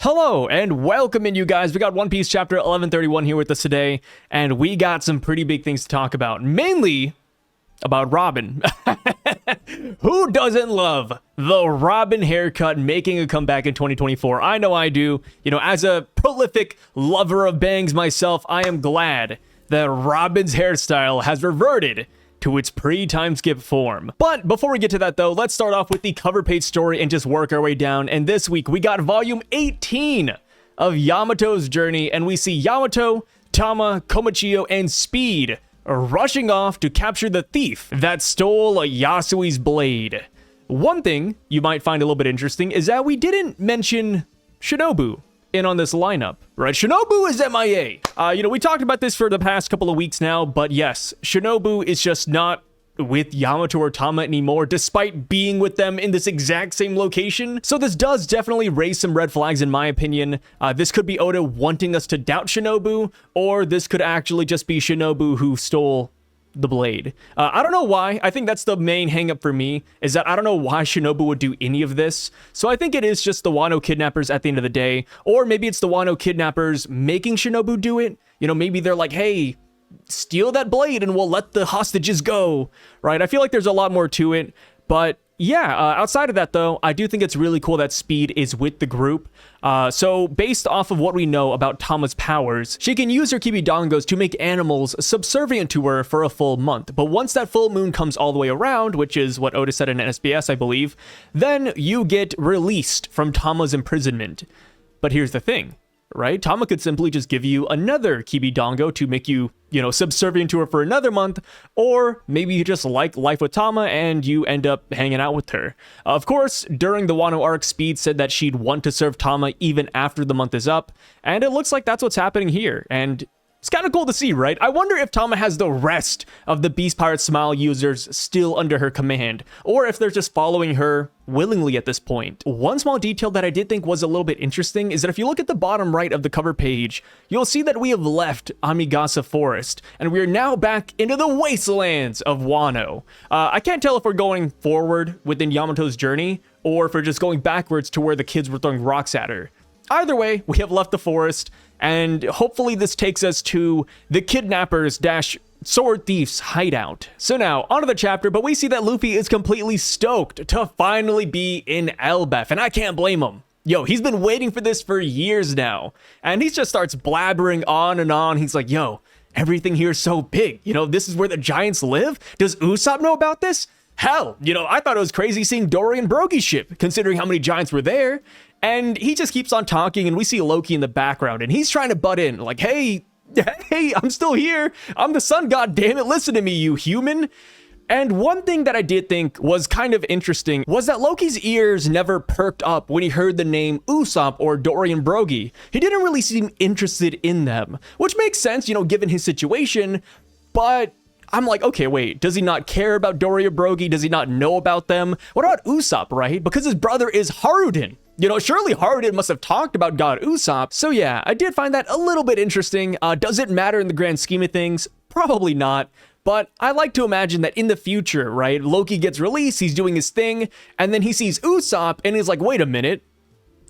Hello and welcome in, you guys. We got One Piece chapter 1131 here with us today, and we got some pretty big things to talk about, mainly about Robin. Who doesn't love the Robin haircut making a comeback in 2024? I know I do. You know, as a prolific lover of bangs myself, I am glad that Robin's hairstyle has reverted to its pre-time skip form. But before we get to that though, let's start off with the cover page story and just work our way down. And this week we got volume 18 of Yamato's journey, and we see Yamato, Tama, Komichio, and Speed rushing off to capture the thief that stole Yasui's blade. One thing you might find a little bit interesting is that we didn't mention Shinobu in on this lineup, right? Shinobu is MIA. You know, we talked about this for the past couple of weeks now, but yes, Shinobu is just not with Yamato or Tama anymore, despite being with them in this exact same location. So this does definitely raise some red flags in my opinion. This could be Oda wanting us to doubt Shinobu, or this could actually just be Shinobu who stole the blade. I don't know why. I think that's the main hangup for me, is that I don't know why Shinobu would do any of this. So I think it is just the Wano kidnappers at the end of the day, or maybe it's the Wano kidnappers making Shinobu do it. You know, maybe they're like, hey, steal that blade and we'll let the hostages go, right? I feel like there's a lot more to it, but yeah, outside of that though, I do think it's really cool that Speed is with the group. So based off of what we know about Tama's powers, she can use her Kibidongos to make animals subservient to her for a full month. But once that full moon comes all the way around, which is what Oda said in SBS, I believe, then you get released from Tama's imprisonment. But here's the thing, right? Tama could simply just give you another Kibidongo to make you, you know, subservient to her for another month, or maybe you just like life with Tama and you end up hanging out with her. Of course, during the Wano arc, Speed said that she'd want to serve Tama even after the month is up, and it looks like that's what's happening here, and it's kind of cool to see, right? I wonder if Tama has the rest of the Beast Pirate Smile users still under her command, or if they're just following her willingly at this point. One small detail that I did think was a little bit interesting is that if you look at the bottom right of the cover page, you'll see that we have left Amigasa Forest, and we are now back into the wastelands of Wano. I can't tell if we're going forward within Yamato's journey, or if we're just going backwards to where the kids were throwing rocks at her. Either way, we have left the forest, and hopefully this takes us to the kidnappers / sword thief's hideout. So now, onto the chapter, but we see that Luffy is completely stoked to finally be in Elbaf, and I can't blame him. Yo, he's been waiting for this for years now, and he just starts blabbering on and on. He's like, yo, everything here is so big. You know, this is where the giants live? Does Usopp know about this? Hell, you know, I thought it was crazy seeing Dory and Brogy's ship, considering how many giants were there. And he just keeps on talking, and we see Loki in the background, and he's trying to butt in, like, hey, I'm still here. I'm the sun god, damn it. Listen to me, you human. And one thing that I did think was kind of interesting was that Loki's ears never perked up when he heard the name Usopp or Dory and Brogy. He didn't really seem interested in them, which makes sense, you know, given his situation, but I'm like, okay, wait, does he not care about Dory or Brogy? Does he not know about them? What about Usopp, right? Because his brother is Hajrudin. You know, surely Hajrudin must have talked about God Usopp. So yeah, I did find that a little bit interesting. Does it matter in the grand scheme of things? Probably not. But I like to imagine that in the future, right, Loki gets released, he's doing his thing, and then he sees Usopp, and he's like, wait a minute,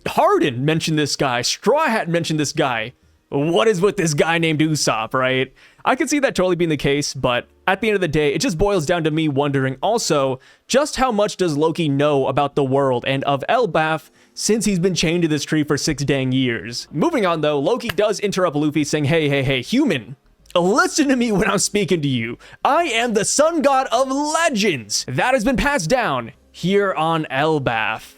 Hajrudin mentioned this guy, Straw Hat mentioned this guy. What is with this guy named Usopp, right? I could see that totally being the case, but at the end of the day, it just boils down to me wondering also, just how much does Loki know about the world and of Elbaf since he's been chained to this tree for 6 dang years? Moving on though, Loki does interrupt Luffy saying, hey, human, listen to me when I'm speaking to you. I am the sun god of legends that has been passed down here on Elbaf.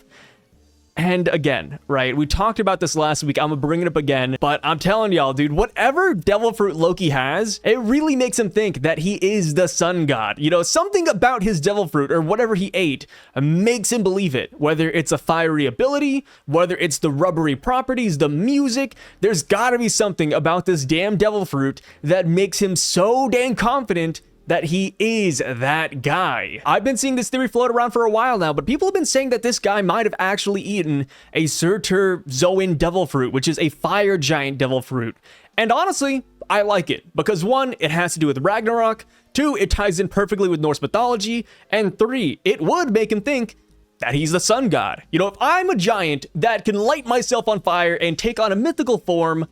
And again, right, we talked about this last week, I'm gonna bring it up again, but I'm telling y'all, dude, whatever devil fruit Loki has, it really makes him think that he is the sun god. You know, something about his devil fruit or whatever he ate makes him believe it, whether it's a fiery ability, whether it's the rubbery properties, the music, there's gotta be something about this damn devil fruit that makes him so dang confident that he is that guy. I've been seeing this theory float around for a while now, but people have been saying that this guy might have actually eaten a Surtur Zoan devil fruit, which is a fire giant devil fruit. And honestly, I like it, because 1, it has to do with Ragnarok, 2, it ties in perfectly with Norse mythology, and 3, it would make him think that he's the sun god. You know, if I'm a giant that can light myself on fire and take on a mythical form,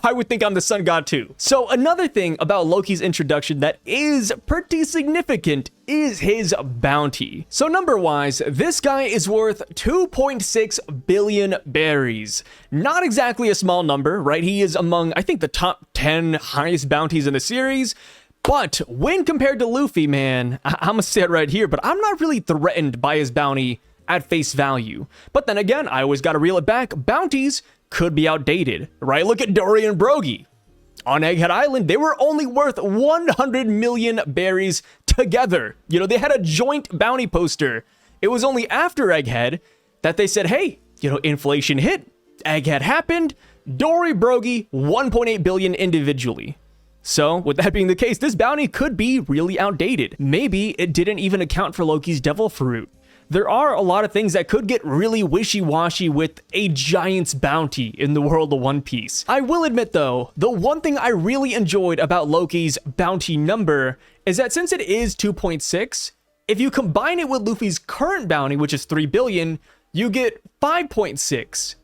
I would think I'm the sun god too. So another thing about Loki's introduction that is pretty significant is his bounty. So number-wise, this guy is worth 2.6 billion berries. Not exactly a small number, right? He is among, I think, the top 10 highest bounties in the series. But when compared to Luffy, man, I'm gonna say it right here, but I'm not really threatened by his bounty at face value. But then again, I always gotta reel it back. Bounties could be outdated, right? Look at Dory and Brogy. On Egghead Island, they were only worth 100 million berries together. You know, they had a joint bounty poster. It was only after Egghead that they said, hey, you know, inflation hit, Egghead happened, Dory, Brogy, 1.8 billion individually. So, with that being the case, this bounty could be really outdated. Maybe it didn't even account for Loki's devil fruit. There are a lot of things that could get really wishy-washy with a giant's bounty in the world of One Piece. I will admit though, the one thing I really enjoyed about Loki's bounty number is that since it is 2.6, if you combine it with Luffy's current bounty, which is 3 billion, you get 5.6,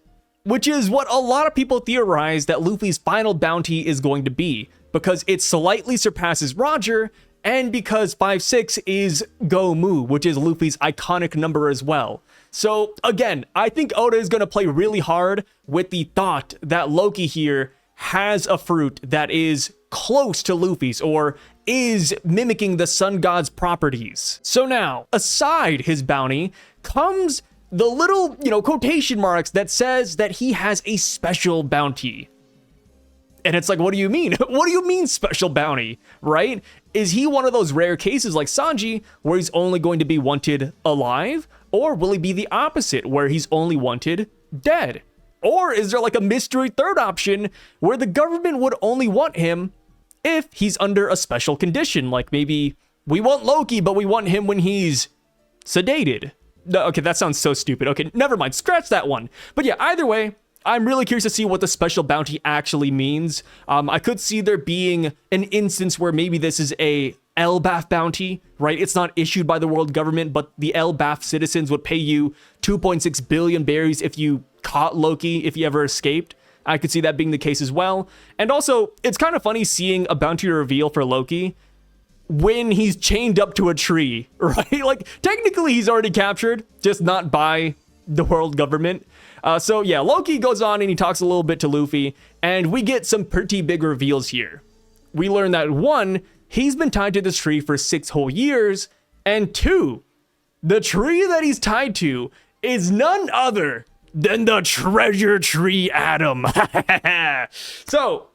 which is what a lot of people theorize that Luffy's final bounty is going to be, because it slightly surpasses Roger, and because 5.6 is Go-Mu, which is Luffy's iconic number as well. So again, I think Oda is going to play really hard with the thought that Loki here has a fruit that is close to Luffy's or is mimicking the sun god's properties. So now, aside his bounty, comes the little, you know, quotation marks that says that he has a special bounty. And it's like, what do you mean? What do you mean special bounty, right? Is he one of those rare cases like Sanji where he's only going to be wanted alive? Or will he be the opposite where he's only wanted dead? Or is there like a mystery third option where the government would only want him if he's under a special condition? Like maybe we want Loki, but we want him when he's sedated. Okay, that sounds so stupid. Okay, never mind, scratch that one. But yeah, either way, I'm really curious to see what the special bounty actually means. I could see there being an instance where maybe this is a Elbaf bounty, right? It's not issued by the world government, but the Elbaf citizens would pay you 2.6 billion berries if you caught Loki, if he ever escaped. I could see that being the case as well. And also, it's kind of funny seeing a bounty reveal for Loki when he's chained up to a tree, right? Like, technically he's already captured, just not by the world government. So yeah, Loki goes on and he talks a little bit to Luffy, and we get some pretty big reveals here. We learn that 1, he's been tied to this tree for 6 whole years, and 2, the tree that he's tied to is none other than the treasure tree Atom. So,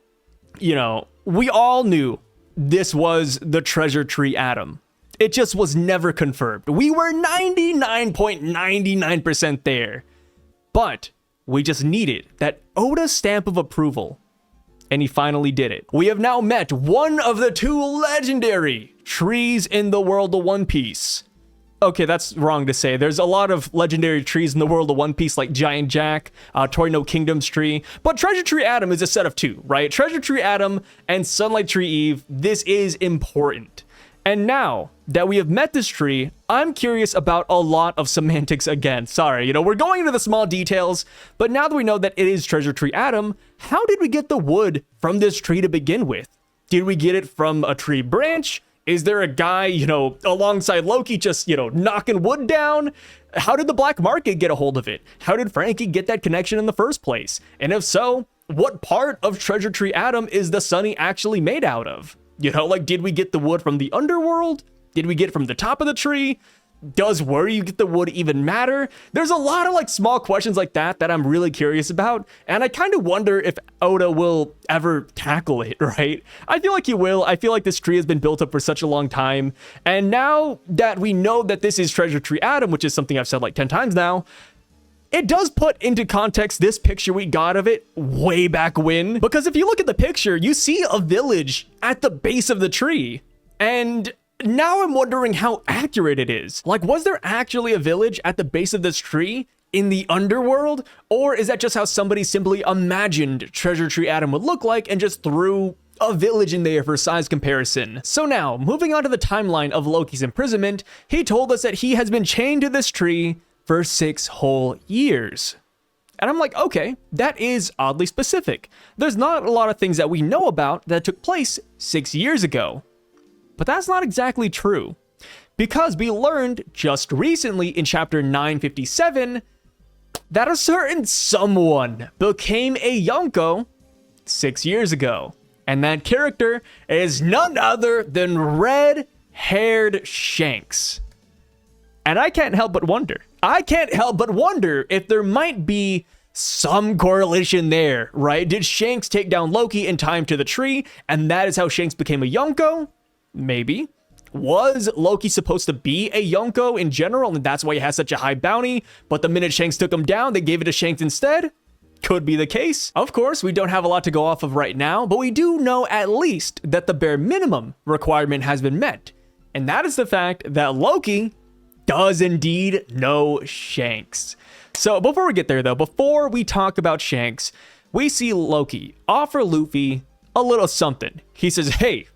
you know, we all knew this was the treasure tree Atom. It just was never confirmed. We were 99.99% there. But we just needed that Oda stamp of approval. And he finally did it. We have now met one of the 2 legendary trees in the world of One Piece. Okay, that's wrong to say. There's a lot of legendary trees in the world of One Piece, like Giant Jack, Torino Kingdom's tree. But Treasure Tree Atom is a set of 2, right? Treasure Tree Atom and Sunlight Tree Eve. This is important. And now that we have met this tree, I'm curious about a lot of semantics again. Sorry, you know, we're going into the small details, but now that we know that it is Treasure Tree Atom, how did we get the wood from this tree to begin with? Did we get it from a tree branch? Is there a guy, you know, alongside Loki just, you know, knocking wood down? How did the black market get a hold of it? How did Frankie get that connection in the first place? And if so, what part of Treasure Tree Atom is the Sunny actually made out of? You know, like, did we get the wood from the underworld? Did we get it from the top of the tree? Does where you get the wood even matter? There's a lot of like small questions like that I'm really curious about. And I kind of wonder if Oda will ever tackle it, right? I feel like he will. I feel like this tree has been built up for such a long time. And now that we know that this is Treasure Tree Atom, which is something I've said like 10 times now, it does put into context this picture we got of it way back when. Because if you look at the picture, you see a village at the base of the tree. And now I'm wondering how accurate it is. Like, was there actually a village at the base of this tree in the underworld? Or is that just how somebody simply imagined Treasure Tree Atom would look like and just threw a village in there for size comparison? So now, moving on to the timeline of Loki's imprisonment, he told us that he has been chained to this tree for 6 whole years. And I'm like, okay, that is oddly specific. There's not a lot of things that we know about that took place 6 years ago. But that's not exactly true. Because we learned just recently in chapter 957 that a certain someone became a yonko 6 years ago. And that character is none other than red-haired Shanks. And I can't help but wonder. If there might be some correlation there, right? Did Shanks take down Loki and tie him to the tree, and that is how Shanks became a yonko? Maybe. Was Loki supposed to be a yonko in general, and that's why he has such a high bounty, but the minute Shanks took him down, they gave it to Shanks instead? Could be the case. Of course, we don't have a lot to go off of right now, but we do know at least that the bare minimum requirement has been met. And that is the fact that Loki does indeed know Shanks. So before we get there though, before we talk about Shanks, we see Loki offer Luffy a little something. He says, hey,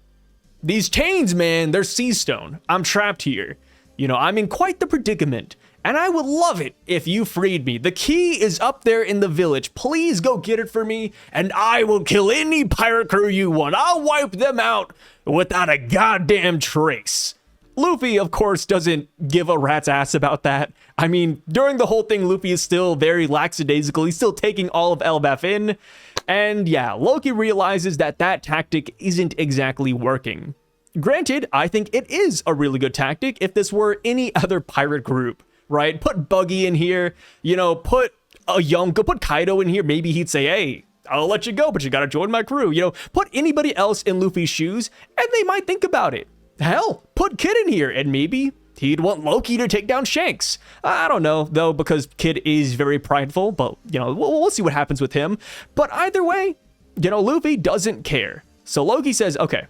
these chains, man, they're sea stone. I'm trapped here. You know, I'm in quite the predicament. And I would love it if you freed me. The key is up there in the village. Please go get it for me, and I will kill any pirate crew you want. I'll wipe them out without a goddamn trace. Luffy, of course, doesn't give a rat's ass about that. I mean, during the whole thing, Luffy is still very lackadaisical. He's still taking all of Elbaf in. And yeah, Loki realizes that that tactic isn't exactly working. Granted, I think it is a really good tactic if this were any other pirate group. Right? Put Buggy in here, you know, put a Yonko, put Kaido in here. Maybe he'd say, hey, I'll let you go, but you gotta join my crew. You know, put anybody else in Luffy's shoes and they might think about it. Hell, put Kid in here and maybe he'd want Loki to take down Shanks. I don't know, though, because Kid is very prideful, but, you know, we'll see what happens with him. But either way, you know, Luffy doesn't care. So Loki says, okay,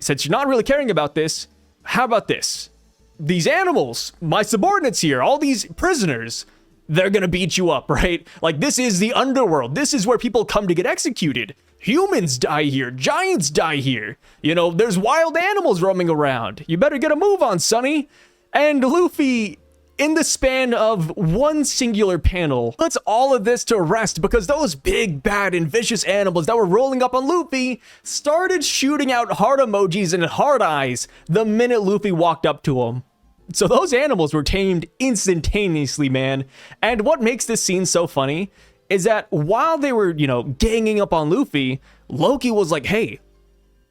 since you're not really caring about this, how about this? These animals, my subordinates here, all these prisoners, they're gonna beat you up, right? Like, this is the underworld. This is where people come to get executed. Humans die here. Giants die here. You know, there's wild animals roaming around. You better get a move on, sonny. And Luffy, in the span of one singular panel, puts all of this to rest because those big, bad, and vicious animals that were rolling up on Luffy started shooting out heart emojis and heart eyes the minute Luffy walked up to them. So those animals were tamed instantaneously, man. And what makes this scene so funny is that while they were, you know, ganging up on Luffy, Loki was like, hey,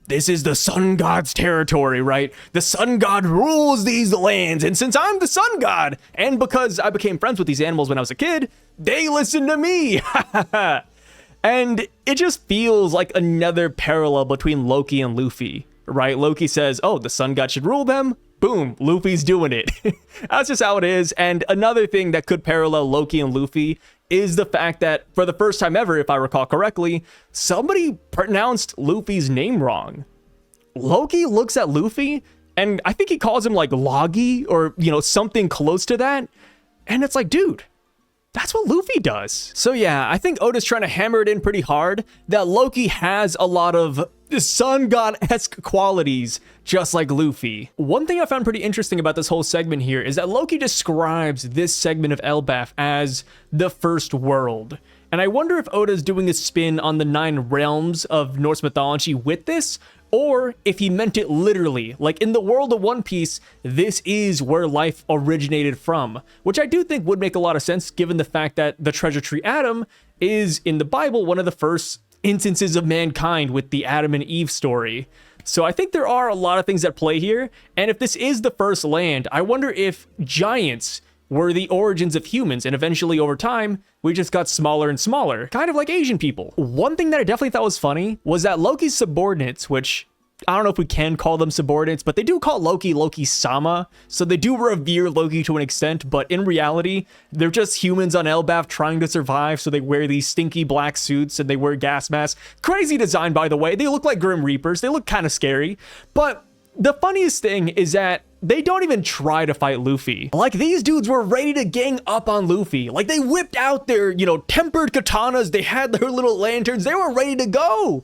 this is the sun god's territory, right? The sun god rules these lands. And since I'm the sun god, and because I became friends with these animals when I was a kid, they listen to me. And it just feels like another parallel between Loki and Luffy, right? Loki says, oh, the sun god should rule them. Boom, Luffy's doing it. That's just how it is. And another thing that could parallel Loki and Luffy is the fact that for the first time ever, if I recall correctly, somebody pronounced Luffy's name wrong. Loki looks at Luffy and I think he calls him like Loggy or, you know, something close to that. And it's like, dude, that's what Luffy does. So yeah, I think Oda's trying to hammer it in pretty hard that Loki has a lot of sun god-esque qualities, just like Luffy. One thing I found pretty interesting about this whole segment here is that Loki describes this segment of Elbaf as the first world. And I wonder if Oda's doing a spin on the 9 realms of Norse mythology with this, or if he meant it literally, like in the world of One Piece, this is where life originated from, which I do think would make a lot of sense given the fact that the treasure tree Adam is, in the Bible, one of the first instances of mankind with the Adam and Eve story. So I think there are a lot of things at play here, and if this is the first land, I wonder if giants were the origins of humans, and eventually over time, we just got smaller and smaller, kind of like Asian people. One thing that I definitely thought was funny was that Loki's subordinates, which I don't know if we can call them subordinates, but they do call Loki Loki-sama, so they do revere Loki to an extent, but in reality, they're just humans on Elbaf trying to survive, so they wear these stinky black suits and they wear gas masks. Crazy design, by the way. They look like Grim Reapers. They look kind of scary, but the funniest thing is that they don't even try to fight Luffy. Like, these dudes were ready to gang up on Luffy. Like, they whipped out their, you know, tempered katanas. They had their little lanterns. They were ready to go.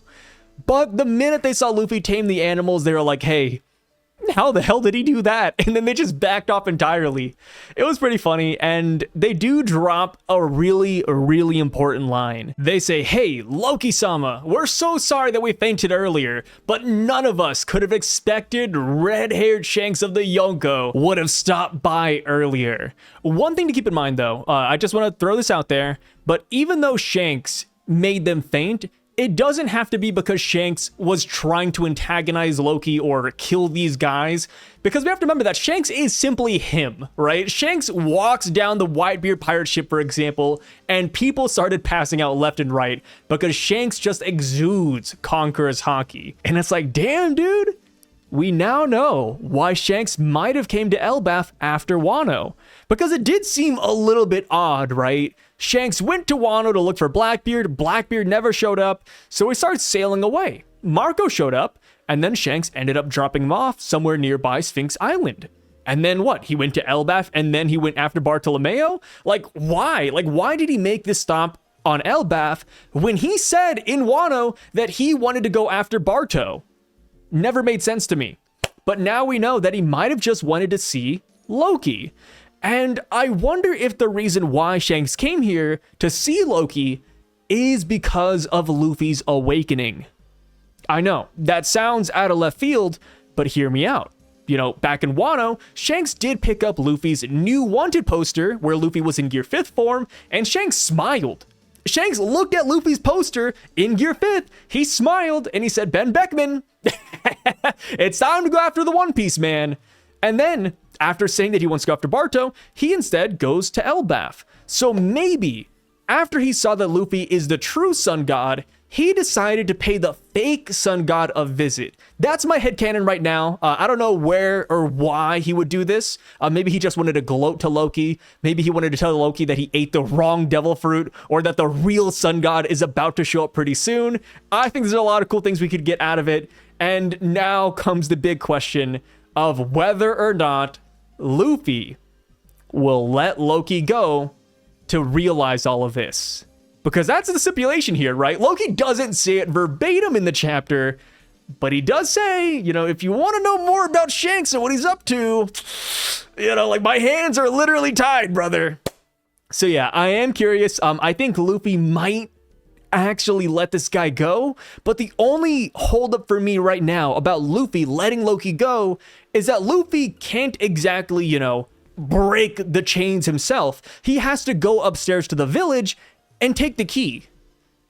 But the minute they saw Luffy tame the animals, they were like, hey, how the hell did he do that? And then they just backed off entirely. It was pretty funny, and they do drop a really important line. They say, hey, Loki-sama, we're so sorry that we fainted earlier, but none of us could have expected red-haired Shanks of the Yonko would have stopped by earlier. One thing to keep in mind, though, I just want to throw this out there, but even though Shanks made them faint, it doesn't have to be because Shanks was trying to antagonize Loki or kill these guys, because we have to remember that Shanks is simply him, right? Shanks walks down the Whitebeard pirate ship, for example, and people started passing out left and right because Shanks just exudes conqueror's hockey. And it's like, damn, dude, we now know why Shanks might have came to Elbaf after Wano, because it did seem a little bit odd, right? Shanks went to Wano to look for Blackbeard. Blackbeard never showed up, so he started sailing away. Marco showed up, and then Shanks ended up dropping him off somewhere nearby Sphinx Island. And then what? He went to Elbaf, and then he went after Bartolomeo? Like, why? Like, why did he make this stop on Elbaf when he said in Wano that he wanted to go after Barto? Never made sense to me. But now we know that he might have just wanted to see Loki. And I wonder if the reason why Shanks came here to see Loki is because of Luffy's awakening. I know, that sounds out of left field, but hear me out. You know, back in Wano, Shanks did pick up Luffy's new wanted poster where Luffy was in Gear 5th form, and Shanks smiled. Shanks looked at Luffy's poster in Gear 5th, he smiled, and he said, Ben Beckman, it's time to go after the One Piece man. And then, after saying that he wants to go after Barto, he instead goes to Elbaf. So maybe, after he saw that Luffy is the true sun god, he decided to pay the fake sun god a visit. That's my headcanon right now. I don't know where or why he would do this. Maybe he just wanted to gloat to Loki. Maybe he wanted to tell Loki that he ate the wrong devil fruit, or that the real sun god is about to show up pretty soon. I think there's a lot of cool things we could get out of it. And now comes the big question of whether or not Luffy will let Loki go to realize all of this. Because that's the stipulation here, right? Loki doesn't say it verbatim in the chapter, but he does say, you know, if you want to know more about Shanks and what he's up to, you know, like, my hands are literally tied, brother. So yeah, I am curious. I think Luffy might actually let this guy go, but the only holdup for me right now about Luffy letting Loki go is that Luffy can't exactly, you know, break the chains himself. He has to go upstairs to the village and take the key.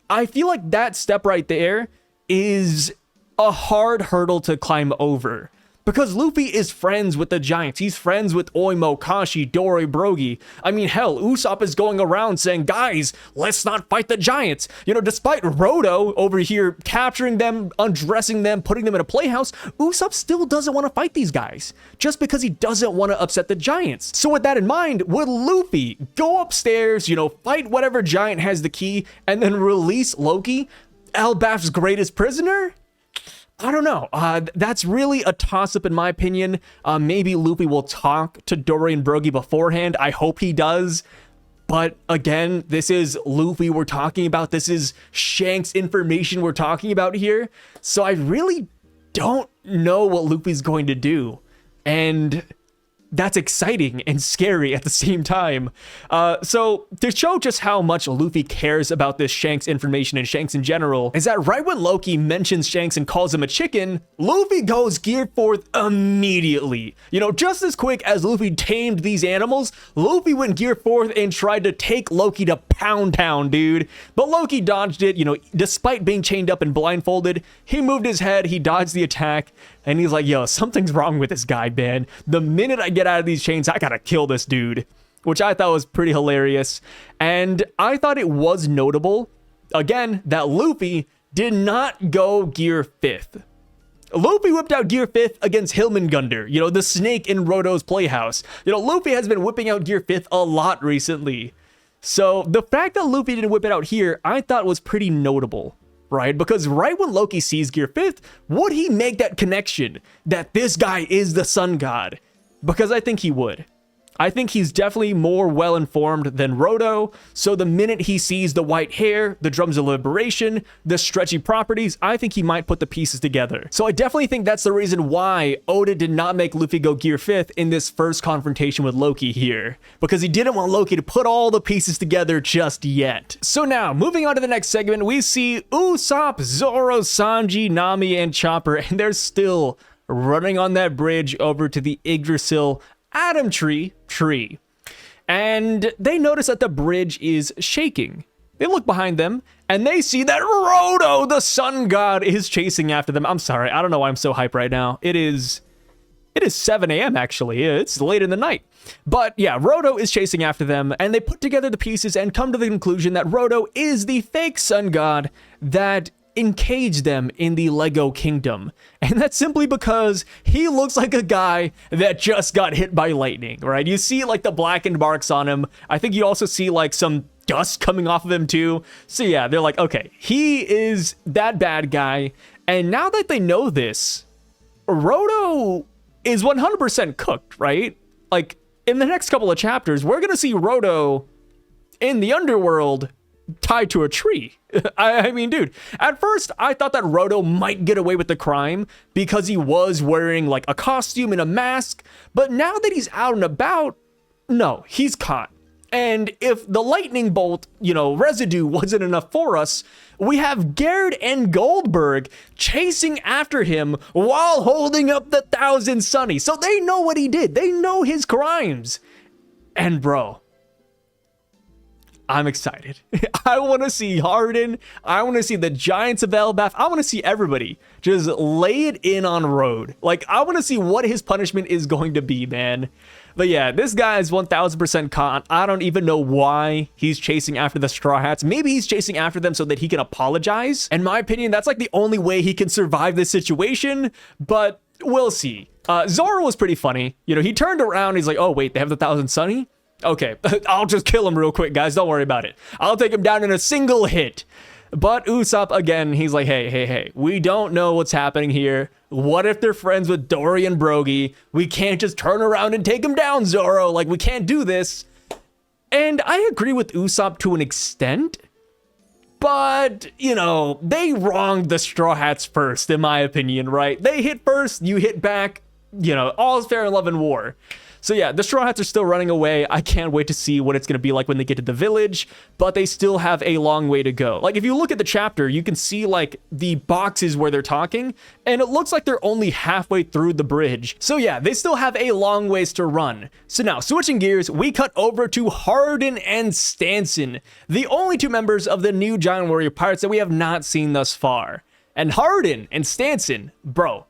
I feel like that step right there is a hard hurdle to climb over, because Luffy is friends with the giants. He's friends with Oimo, Kashi, Dory, Brogy. I mean, hell, Usopp is going around saying, guys, let's not fight the giants. You know, despite Rodo over here capturing them, undressing them, putting them in a playhouse, Usopp still doesn't want to fight these guys just because he doesn't want to upset the giants. So with that in mind, would Luffy go upstairs, you know, fight whatever giant has the key, and then release Loki, Elbaf's greatest prisoner? I don't know. That's really a toss-up in my opinion. Maybe Luffy will talk to Dory and Brogy beforehand. I hope he does. But again, this is Luffy we're talking about. This is Shanks information we're talking about here. So I really don't know what Luffy's going to do. And that's exciting and scary at the same time. So to show just how much Luffy cares about this Shanks information and Shanks in general, is that right when Loki mentions Shanks and calls him a chicken, Luffy goes Gear 4th immediately. You know, just as quick as Luffy tamed these animals, Luffy went Gear 4th and tried to take Loki to Pound Town, dude. But Loki dodged it, you know, despite being chained up and blindfolded. He moved his head, he dodged the attack, and he's like, yo, something's wrong with this guy, man. The minute I get out of these chains, I gotta kill this dude. Which I thought was pretty hilarious. And I thought it was notable, again, that Luffy did not go Gear 5th. Luffy whipped out Gear 5th against Hillmangunder, you know, the snake in Rodo's playhouse. You know, Luffy has been whipping out Gear 5th a lot recently. So the fact that Luffy didn't whip it out here, I thought was pretty notable. Right? Because right when Loki sees Gear 5th, would he make that connection that this guy is the sun god? Because I think he would. I think he's definitely more well-informed than Rodo, so the minute he sees the white hair, the drums of liberation, the stretchy properties, I think he might put the pieces together. So I definitely think that's the reason why Oda did not make Luffy go Gear 5th in this first confrontation with Loki here, because he didn't want Loki to put all the pieces together just yet. So now, moving on to the next segment, we see Usopp, Zoro, Sanji, Nami, and Chopper, and they're still running on that bridge over to the Yggdrasil Atom Tree. And they notice that the bridge is shaking. They look behind them, and they see that Rodo, the sun god, is chasing after them. I'm sorry, I don't know why I'm so hyped right now. It is 7 a.m. actually. It's late in the night. But yeah, Rodo is chasing after them, and they put together the pieces and come to the conclusion that Rodo is the fake sun god that encaged them in the Lego Kingdom. And that's simply because he looks like a guy that just got hit by lightning, right? You see like the blackened marks on him. I think you also see like some dust coming off of him too. So yeah, they're like, okay, he is that bad guy. And now that they know this, Rodo is 100% cooked, right? Like in the next couple of chapters, we're gonna see Rodo in the underworld tied to a tree. I mean, dude, at first I thought that Rodo might get away with the crime because he was wearing like a costume and a mask, but now that he's out and about, no, he's caught. And if the lightning bolt, residue wasn't enough for us, we have Gerd and Goldberg chasing after him while holding up the Thousand Sunny. So they know what he did. They know his crimes. And bro, I'm excited. I want to see Hajrudin. I want to see the Giants of Elbaf. I want to see everybody just lay it in on Road. Like, I want to see what his punishment is going to be, man. But yeah, this guy is 1000% caught. I don't even know why he's chasing after the Straw Hats. Maybe he's chasing after them so that he can apologize. In my opinion, that's like the only way he can survive this situation, but we'll see. Zoro was pretty funny. He turned around. He's like, oh, wait, they have the Thousand Sunny? Okay, I'll just kill him real quick, guys. Don't worry about it. I'll take him down in a single hit. But Usopp, again, he's like, hey, we don't know what's happening here. What if they're friends with Dory and Brogy? We can't just turn around and take him down, Zoro. Like, we can't do this. And I agree with Usopp to an extent. But, they wronged the Straw Hats first, in my opinion, right? They hit first, you hit back. All's fair in love and war. So yeah, the Straw Hats are still running away. I can't wait to see what it's going to be like when they get to the village, but they still have a long way to go. Like, if you look at the chapter, you can see like the boxes where they're talking, and it looks like they're only halfway through the bridge. So yeah, they still have a long ways to run. So now, switching gears, we cut over to Hajrudin and Stanson, the only two members of the new Giant Warrior Pirates that we have not seen thus far. And Hajrudin and Stanson, bro,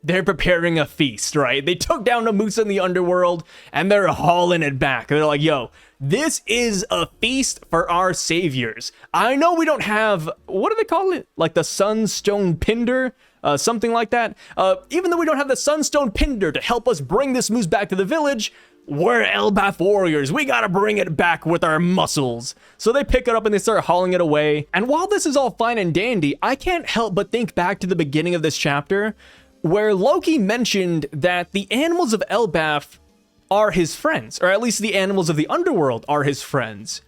they're preparing a feast, right? They took down a moose in the underworld, and they're hauling it back. They're like, yo, this is a feast for our saviors. I know we don't have, what do they call it? Like the Sunstone Pinder? Something like that. Even though we don't have the Sunstone Pinder to help us bring this moose back to the village, we're Elbaf warriors. We gotta bring it back with our muscles. So they pick it up and they start hauling it away. And while this is all fine and dandy, I can't help but think back to the beginning of this chapter, where Loki mentioned that the animals of Elbaf are his friends, or at least the animals of the underworld are his friends.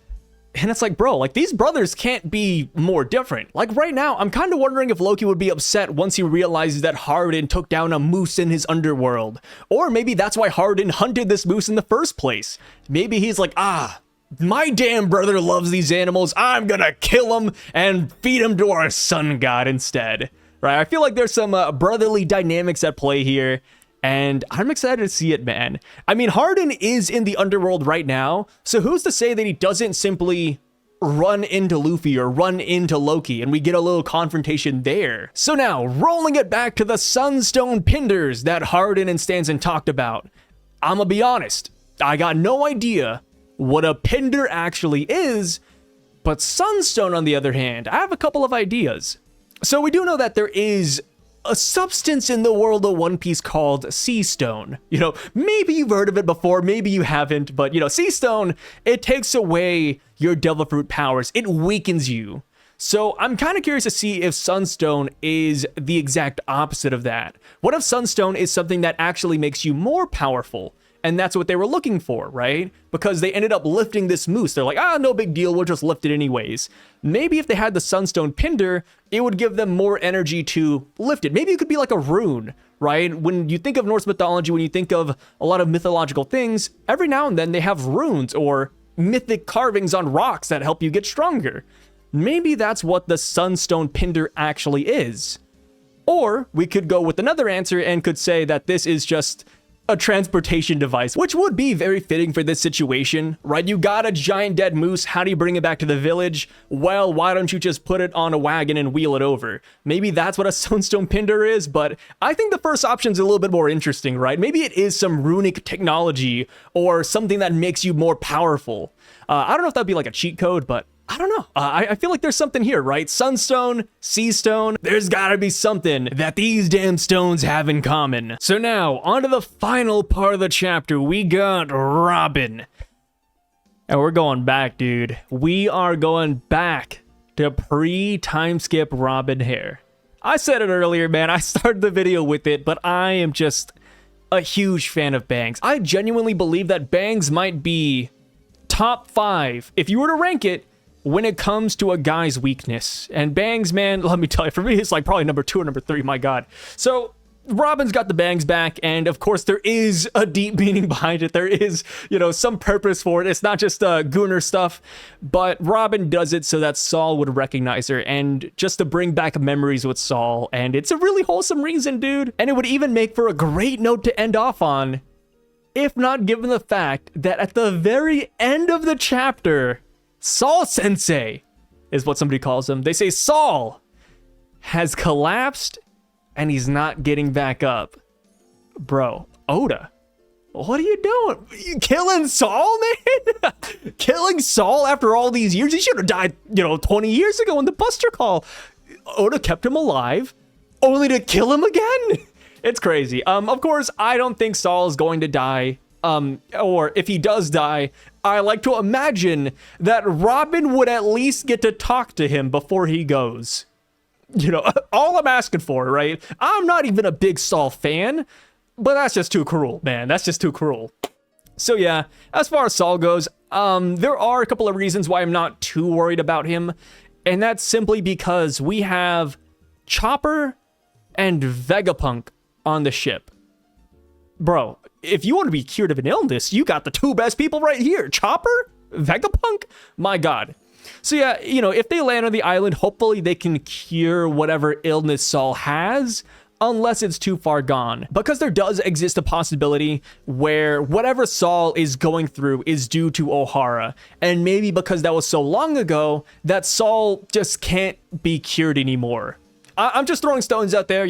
And it's like, bro, like these brothers can't be more different. Like right now, I'm kind of wondering if Loki would be upset once he realizes that Hajrudin took down a moose in his underworld. Or maybe that's why Hajrudin hunted this moose in the first place. Maybe he's like, my damn brother loves these animals. I'm gonna kill him and feed him to our sun god instead. Right, I feel like there's some brotherly dynamics at play here, and I'm excited to see it, man. I mean, Hajrudin is in the underworld right now, so who's to say that he doesn't simply run into Luffy or run into Loki, and we get a little confrontation there. So now, rolling it back to the Sunstone Pinders that Hajrudin and Stanson talked about. I'm gonna be honest, I got no idea what a Pinder actually is, but Sunstone, on the other hand, I have a couple of ideas. So we do know that there is a substance in the world of One Piece called Sea Stone. Maybe you've heard of it before, maybe you haven't, but Sea Stone, it takes away your Devil Fruit powers. It weakens you. So I'm kind of curious to see if Sunstone is the exact opposite of that. What if Sunstone is something that actually makes you more powerful? and that's what they were looking for, right? Because they ended up lifting this moose. They're like, no big deal, we'll just lift it anyways. Maybe if they had the Sunstone Pinder, it would give them more energy to lift it. Maybe it could be like a rune, right? When you think of Norse mythology, when you think of a lot of mythological things, every now and then they have runes or mythic carvings on rocks that help you get stronger. Maybe that's what the Sunstone Pinder actually is. Or we could go with another answer and could say that this is just a transportation device, which would be very fitting for this situation, right? You got a giant dead moose, how do you bring it back to the village? Well, why don't you just put it on a wagon and wheel it over? Maybe that's what a Sunstone Pinder is, but I think the first option is a little bit more interesting, right? Maybe it is some runic technology or something that makes you more powerful. I don't know if that'd be like a cheat code, but I don't know. I feel like there's something here, right? Sunstone, Sea Stone, there's gotta be something that these damn stones have in common. So now, on to the final part of the chapter. We got Robin. And we're going back, dude. We are going back to pre-time skip Robin hair. I said it earlier, man. I started the video with it, but I am just a huge fan of bangs. I genuinely believe that bangs might be top 5, if you were to rank it, when it comes to a guy's weakness. And bangs, man, let me tell you, for me, it's like probably number 2 or number 3, my God. So Robin's got the bangs back, and of course there is a deep meaning behind it. There is, some purpose for it. It's not just gooner stuff, but Robin does it so that Saul would recognize her, and just to bring back memories with Saul, and it's a really wholesome reason, dude. And it would even make for a great note to end off on, if not given the fact that at the very end of the chapter, Saul Sensei is what somebody calls him. They say Saul has collapsed and he's not getting back up. Bro, Oda, what are you doing? You killing Saul, man? Killing Saul after all these years? He should have died, 20 years ago in the Buster Call. Oda kept him alive only to kill him again? It's crazy. Of course, I don't think Saul is going to die. Or if he does die, I like to imagine that Robin would at least get to talk to him before he goes. All I'm asking for, right? I'm not even a big Saul fan, but that's just too cruel, man. That's just too cruel. So yeah, as far as Saul goes, there are a couple of reasons why I'm not too worried about him, and that's simply because we have Chopper and Vegapunk on the ship. Bro, if you want to be cured of an illness, you got the 2 best people right here. Chopper? Vegapunk? My God. So yeah, if they land on the island, hopefully they can cure whatever illness Saul has, unless it's too far gone. Because there does exist a possibility where whatever Saul is going through is due to Ohara. And maybe because that was so long ago, that Saul just can't be cured anymore. I'm just throwing stones out there,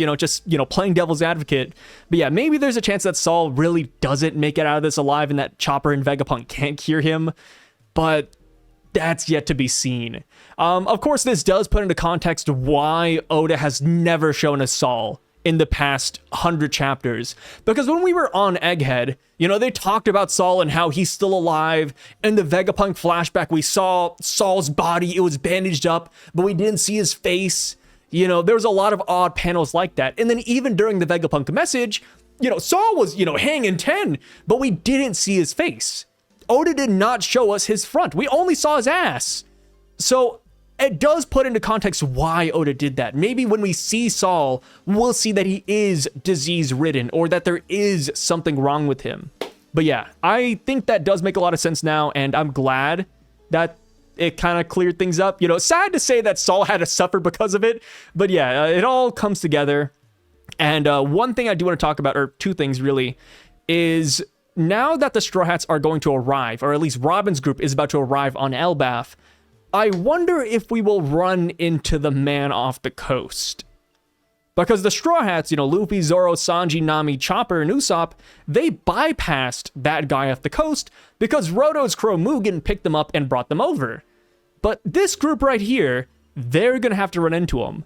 playing devil's advocate. But yeah, maybe there's a chance that Saul really doesn't make it out of this alive and that Chopper and Vegapunk can't cure him. But that's yet to be seen. Of course, this does put into context why Oda has never shown us Saul in the past 100 chapters. Because when we were on Egghead, they talked about Saul and how he's still alive. In the Vegapunk flashback, we saw Saul's body. It was bandaged up, but we didn't see his face. There was a lot of odd panels like that. And then even during the Vegapunk message, Saul was, hanging 10, but we didn't see his face. Oda did not show us his front. We only saw his ass. So it does put into context why Oda did that. Maybe when we see Saul, we'll see that he is disease-ridden or that there is something wrong with him. But yeah, I think that does make a lot of sense now, and I'm glad that it kind of cleared things up. Sad to say that Saul had to suffer because of it, but yeah, it all comes together. And one thing I do want to talk about, or 2 things really, is now that the Straw Hats are going to arrive, or at least Robin's group is about to arrive on Elbaf, I wonder if we will run into the man off the coast. Because the Straw Hats, Luffy, Zoro, Sanji, Nami, Chopper, and Usopp, they bypassed that guy off the coast because Rodo's Crow Mugen picked them up and brought them over. But this group right here, they're going to have to run into him.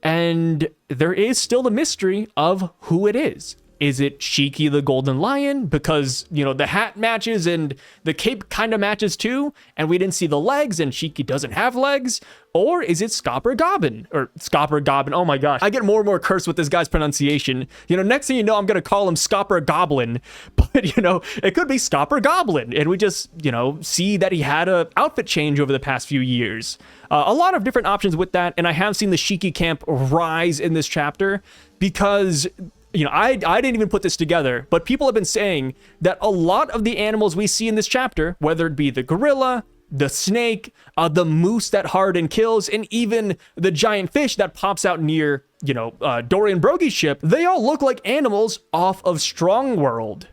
And there is still the mystery of who it is. Is it Shiki the Golden Lion? Because, you know, the hat matches and the cape kind of matches too, and we didn't see the legs, and Shiki doesn't have legs. Or is it Scopper Goblin? Or Scopper Goblin, oh my gosh. I get more and more cursed with this guy's pronunciation. You know, next thing you know, I'm gonna call him Scopper Goblin. But, you know, it could be Scopper Goblin. And we just, you know, see that he had a outfit change over the past few years. A lot of different options with that, and I have seen the Shiki camp rise in this chapter because... You know, I didn't even put this together, but people have been saying that a lot of the animals we see in this chapter, whether it be the gorilla, the snake, the moose that Hajrudin kills, and even the giant fish that pops out near, you know, Dorian Brogy's ship, they all look like animals off of Strong World.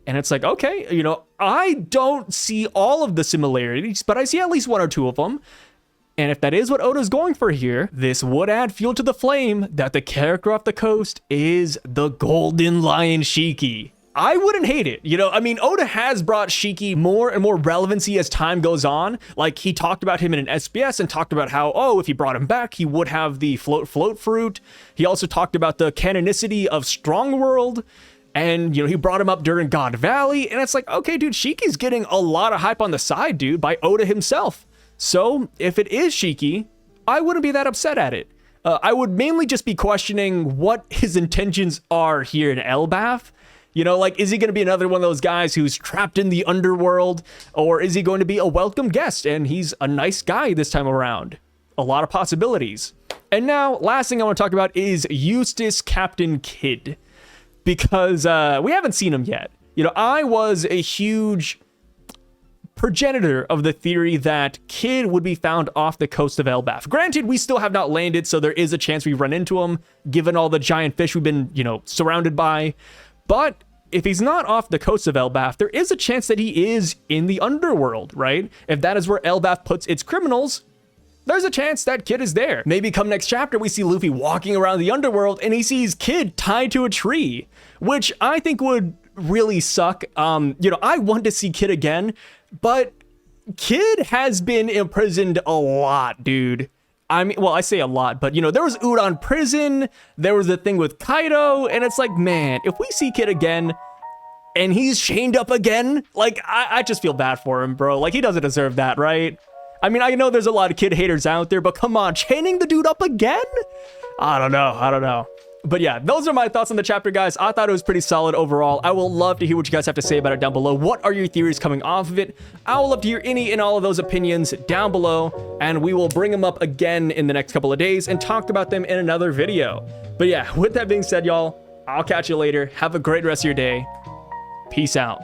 And it's like, okay, you know, I don't see all of the similarities, but I see at least one or two of them. And if that is what Oda's going for here, this would add fuel to the flame that the character off the coast is the Golden Lion Shiki. I wouldn't hate it. You know, I mean, Oda has brought Shiki more and more relevancy as time goes on. Like, he talked about him in an SBS and talked about how, oh, if he brought him back, he would have the float fruit. He also talked about the canonicity of Strong World. And, you know, he brought him up during God Valley. And it's like, okay, dude, Shiki's getting a lot of hype on the side, dude, by Oda himself. So, if it is Shiki, I wouldn't be that upset at it. I would mainly just be questioning what his intentions are here in Elbaf. You know, like, is he going to be another one of those guys who's trapped in the underworld? Or is he going to be a welcome guest and he's a nice guy this time around? A lot of possibilities. And now, last thing I want to talk about is Eustace Captain Kidd. Because we haven't seen him yet. You know, I was a huge... progenitor of the theory that Kidd would be found off the coast of Elbaf. Granted, we still have not landed, so there is a chance we run into him, given all the giant fish we've been, you know, surrounded by. But if he's not off the coast of Elbaf, there is a chance that he is in the underworld, right? If that is where Elbaf puts its criminals, there's a chance that Kidd is there. Maybe come next chapter, we see Luffy walking around the underworld and he sees Kidd tied to a tree, which I think would really suck. You know, I want to see Kidd again, but Kidd has been imprisoned a lot, dude. I mean, well, I say a lot, but, you know, there was Udon Prison, there was the thing with Kaido, and it's like, man, if we see Kidd again, and he's chained up again, like, I just feel bad for him, bro. Like, he doesn't deserve that, right? I mean, I know there's a lot of Kidd haters out there, but come on, chaining the dude up again? I don't know. But yeah, those are my thoughts on the chapter, guys. I thought it was pretty solid overall. I will love to hear what you guys have to say about it down below. What are your theories coming off of it? I will love to hear any and all of those opinions down below, and we will bring them up again in the next couple of days and talk about them in another video. But yeah, with that being said, y'all, I'll catch you later. Have a great rest of your day. Peace out.